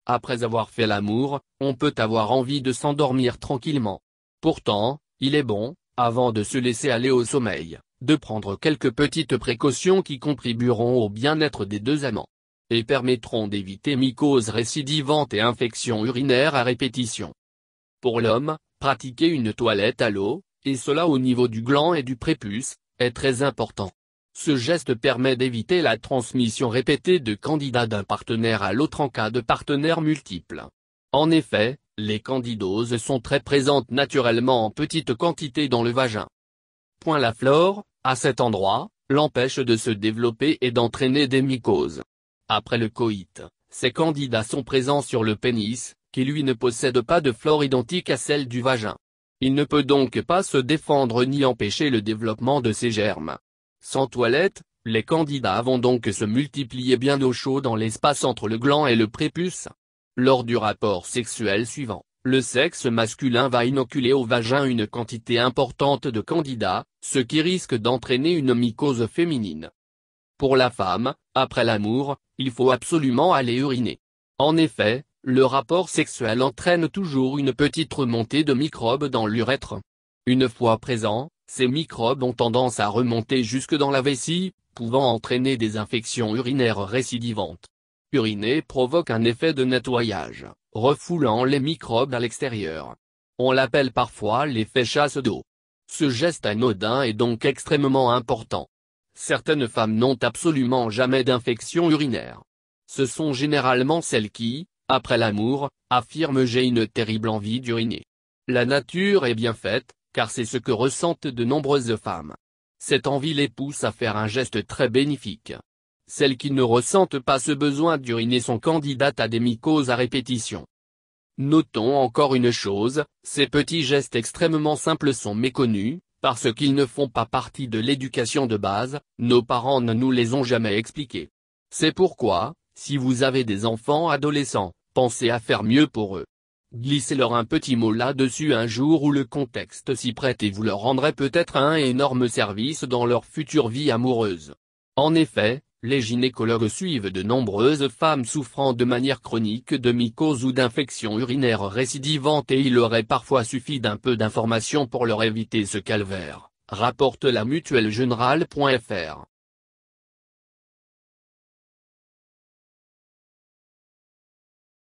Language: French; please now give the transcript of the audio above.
Après avoir fait l'amour, on peut avoir envie de s'endormir tranquillement. Pourtant, il est bon, avant de se laisser aller au sommeil, de prendre quelques petites précautions qui contribueront au bien-être des deux amants. Et permettront d'éviter mycoses récidivantes et infections urinaires à répétition. Pour l'homme, pratiquer une toilette à l'eau, et cela au niveau du gland et du prépuce, est très important. Ce geste permet d'éviter la transmission répétée de candidats d'un partenaire à l'autre en cas de partenaires multiples. En effet, les candidoses sont très présentes naturellement en petite quantité dans le vagin. La flore, à cet endroit, l'empêche de se développer et d'entraîner des mycoses. Après le coït, ces candidats sont présents sur le pénis, qui lui ne possède pas de flore identique à celle du vagin. Il ne peut donc pas se défendre ni empêcher le développement de ces germes. Sans toilette, les candidats vont donc se multiplier bien au chaud dans l'espace entre le gland et le prépuce. Lors du rapport sexuel suivant, le sexe masculin va inoculer au vagin une quantité importante de candidats, ce qui risque d'entraîner une mycose féminine. Pour la femme, après l'amour, il faut absolument aller uriner. En effet, le rapport sexuel entraîne toujours une petite remontée de microbes dans l'urètre. Une fois présents, ces microbes ont tendance à remonter jusque dans la vessie, pouvant entraîner des infections urinaires récidivantes. Uriner provoque un effet de nettoyage, refoulant les microbes à l'extérieur. On l'appelle parfois l'effet chasse d'eau. Ce geste anodin est donc extrêmement important. Certaines femmes n'ont absolument jamais d'infection urinaire. Ce sont généralement celles qui, après l'amour, affirment « j'ai une terrible envie d'uriner ». La nature est bien faite, car c'est ce que ressentent de nombreuses femmes. Cette envie les pousse à faire un geste très bénéfique. Celles qui ne ressentent pas ce besoin d'uriner sont candidates à des mycoses à répétition. Notons encore une chose, ces petits gestes extrêmement simples sont méconnus, parce qu'ils ne font pas partie de l'éducation de base, nos parents ne nous les ont jamais expliqués. C'est pourquoi, si vous avez des enfants adolescents, pensez à faire mieux pour eux. Glissez-leur un petit mot là-dessus un jour où le contexte s'y prête et vous leur rendrez peut-être un énorme service dans leur future vie amoureuse. En effet, les gynécologues suivent de nombreuses femmes souffrant de manière chronique de mycoses ou d'infections urinaires récidivantes et il aurait parfois suffi d'un peu d'information pour leur éviter ce calvaire, rapporte la mutuelle générale.fr.